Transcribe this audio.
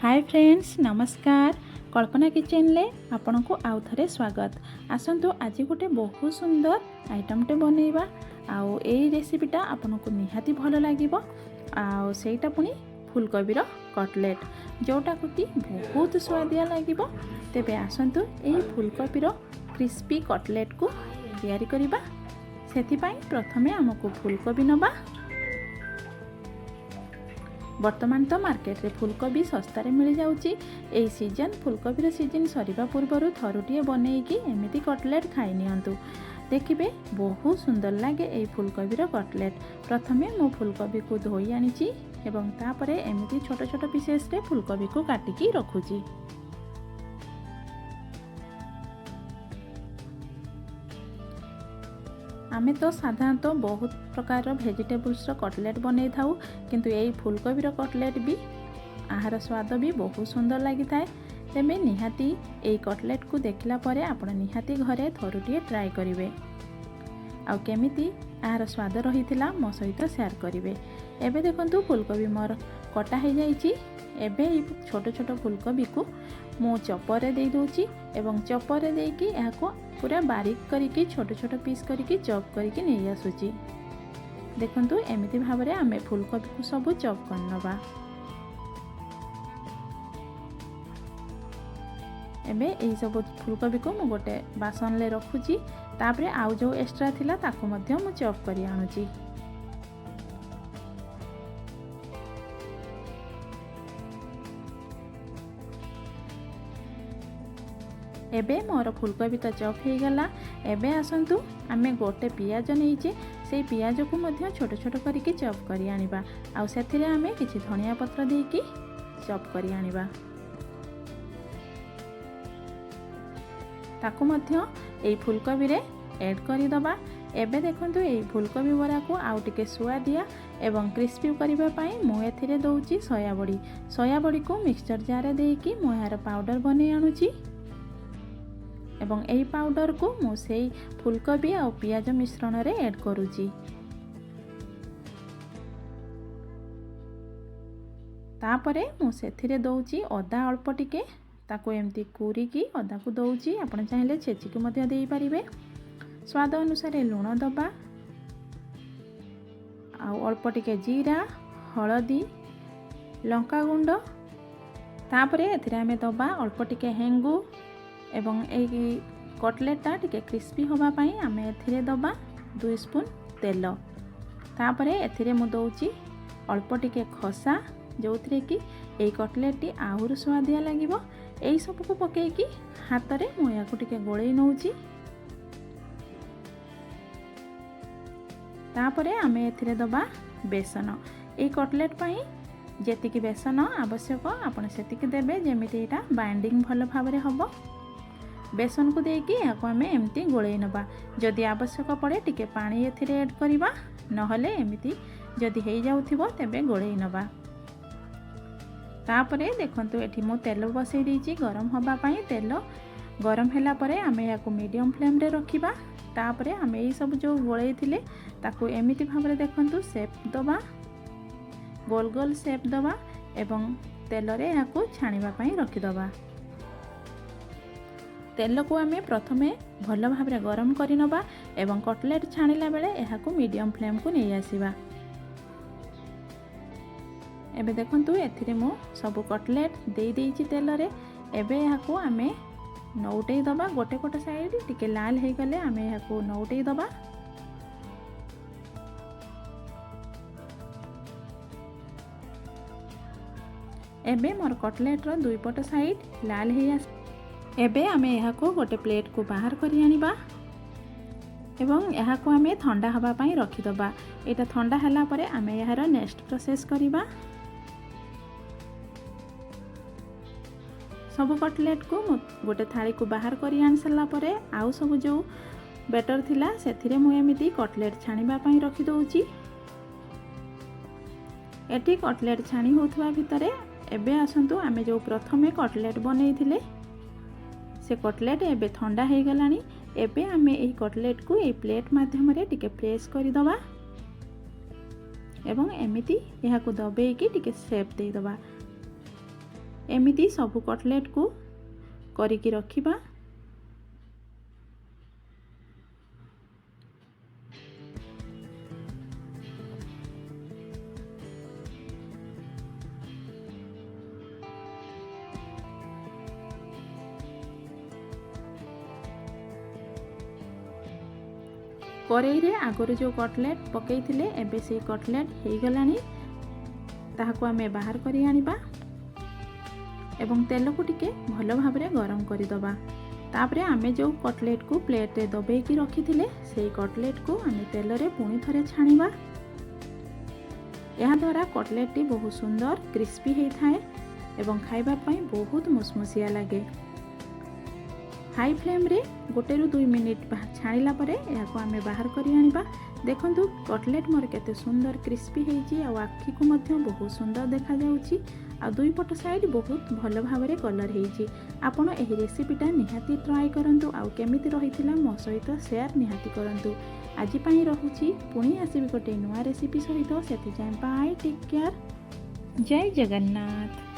Hi friends नमस्कार। कल्पना kitchen ले आपण को आउ थरे स्वागत। आसंतु आज गोटे बहुत सुंदर आइटमटे बनैबा। आउ एई रेसिपीटा आपण को निहाती भल लागिबो। आउ सेटा पुनी फूलकोबीर कटलेट जोटा को कि बहुत स्वादिया लागिबो। तेबे आसंतु एई फूलकोबीर क्रिस्पी कटलेट को तैयारी करिबा। सेति पई प्रथमे हमको फूलकोबी नबा। वर्तमान तो मार्केट रे फूलकोबी सस्तार मिल जाउची। एई सीजन फूलकोबीर सीजन सरिबा पूर्वरु थरुटिए बनेइकी एमिति कटलेट खाइ नियंतु। देखिबे बहुत सुंदर लागे एई फूलकोबीर कटलेट। प्रथमे मो फूलकोबी को धोई आनिची एवं तापरे एमिति छोट छोट पीसेस रे फूलकोबी को काटिकी रखुची। आमे तो साधारणतः बहुत प्रकार भेजिटेबल्स कटलेट बनै थाउ, किंतु यही फूलकोबीर कटलेट भी आहार स्वाद भी बहुत सुंदर लगी थाए। तेबे निहाती यही कटलेट को देखला परे आपण निहाती घरे थरुटिए ट्राई करिवे। आउ केमिति आहार स्वाद रहिथिला मो सहित शेयर करिवे। एबे देखंतु फूलकोबी मोर कटा हो जाइछि। एबे छोट छोट फूलकोबी को मो चपर दे दोची एवं चपर देकी याको पूरा बारीक करिकी छोट छोट पीस करिकी चॉप करिकी नै आसुची। देखंतु एमिति भाबरे आमे फूलकोबी को सब चॉप करनबा। एबे एई सब फूलकोबी को मो गोटे बासन ले रखुची। तापरे आउ जो एक्स्ट्रा थिला ताको मध्य मो चॉप करि आनुची। एबे मोर फूलकोबी तो चॉप हो गला। एबे आसंतु आमे गोटे पियाज नहींचे से पियाज को मध्य छोट छोट करिकी चॉप करि आनिबा। आउ सेथिरे आमे किछि धनिया पत्र देकी चॉप करि आनिबा। ताको मध्य एई फूलकोबी रे ऐड करि दबा। एबे देखंतु एई फूलकोबी बरा को आउ टिके सुआदिया एवं क्रिस्पी करिबा पई मो एथिरे दउची सोया बड़ी। सोया बड़ी को मिक्सचर जार देकी मो यार पाउडर बनै आनुची एवं एई पाउडर को मो सेई फूलकोबी और पियाज मिश्रण रे ऐड करूची। तापरे मो सेथिरे दउची अदा अल्प टिके ताको एमती कुरीकी अदा को दउची। आपण चाहिले छेचिकी मध्य देई परिबे। स्वाद अनुसार लूण दबा। आउ अल्प टिके जीरा हळदी लंका गुंड। तापरे एथिरे आमे दबा अल्प टिके हेंगु एवं एई कटलेटा टिके क्रिस्पी होबा पई आमे एथिरे दबा 2 स्पून तेल। तापरे एथिरे मु दउची अल्प टिके खसा जोथिरे कि एई कटलेटटी आहुर स्वादिया लागिबो। एई सब को पकेकी हाथ रे मु याको टिके गोळेई नउची। तापरे आमे एथिरे दबा बेसन। एई कटलेट पई जेतिकी बेसन आवश्यक आपण सेतिकी देबे जेमिति एटा बाइंडिंग भल भाबरे हबो। बेसन को देकी याको आमे एमती गोळेई नबा। जदि आवश्यक पड़े टिके पानी एथिरे ऐड करिबा, नहले एमिति जदि हेई जाउथिबो तेबे गोळेई नबा। तापरे देखंतु एठी मो तेल बसई देइची गरम होबा पई। तेल गरम हैला परे आमे याको मीडियम फ्लेम रे रखिबा। तापरे आमे एई सब जो गोळेई थिले ताको एमिति भाबरे देखंतु शेप दबा, गोल गोल शेप दबा एवं तेल रे याको छाणीबा पई रखि दबा। तेल को आमे प्रथमे भल भाबरे गरम करि नबा एवं कटलेट छाणिला बेले एहाको मीडियम फ्लेम को नै आसीबा। एबे देखंतु एथिरे मो सब कटलेट देई देइची तेल रे। एबे एहाको आमे नौटेई दबा। गोटे गोटे साइड टिके लाल हे गले आमे एहाको नौटेई दबा। एबे मोर कटलेट रो दुई पट साइड लाल हे आस। एबे आमे एहाको गोटे प्लेट को बाहर करि आनिबा एवं एहाको आमे ठंडा हबा पई रखि दबा। एटा ठंडा हला परे आमे यार नेक्स्ट प्रोसेस करिबा। सब कटलेट को गोटे थाली को बाहर करि आन सला परे आउ सब जो बेटर थिला सेथिरे मु एमिति कटलेट छाणीबा पई रखि दउची। एटी कटलेट छाणी होथवा भितरे एबे आसंतु आमे जो प्रथमे कटलेट बनै थिले से कटलेट एबे ठंडा हो गलानी। एबे आमे एई कटलेट को एई प्लेट माध्यम रे टिके प्रेस करि दबा एवं एमिति यहाँ को दबेकी टिके शेप दे दबा। एमिति सबु कटलेट को करिकी रखिबा। करेई रे आगରୁ जो कटलेट पकईथिले एबे से कटलेट हो गलानी ताहाको आमे बाहर करी आनिबा एवं तेल को टिके भल भाव में गरम करदबा। तापरे आमे जो कटलेट को प्लेट रे दबेकी रखिथिले से कटलेट को आमे तेल रे पुणी थरे छाणीबा। यह द्वारा कटलेट टी बहुत सुंदर क्रिस्पी होता है एवं खाइबा पई बहुत मुसमुसिया लगे। हाई फ्लेम रे 1 ରୁ 2 मिनिट छाणिला परे याको आमे बाहर करी आनिबा। देखंतु कटलेट मोर केते सुंदर क्रिस्पी हेची आ आखी को मध्य बहुत सुंदर देखा जाउची आ दुई पट साइड बहुत भल भाव में कलर हेची। आपण एही रेसिपीटा निहाती ट्राई करंतु आ केमिति रहिथिला मो सहित शेयर निहाती करंतु। आज पई रहुची पुणी आसीबी गोटे नुआ रेसिपी सहित। सेति जाय बाय टेक केयर। जय जगन्नाथ।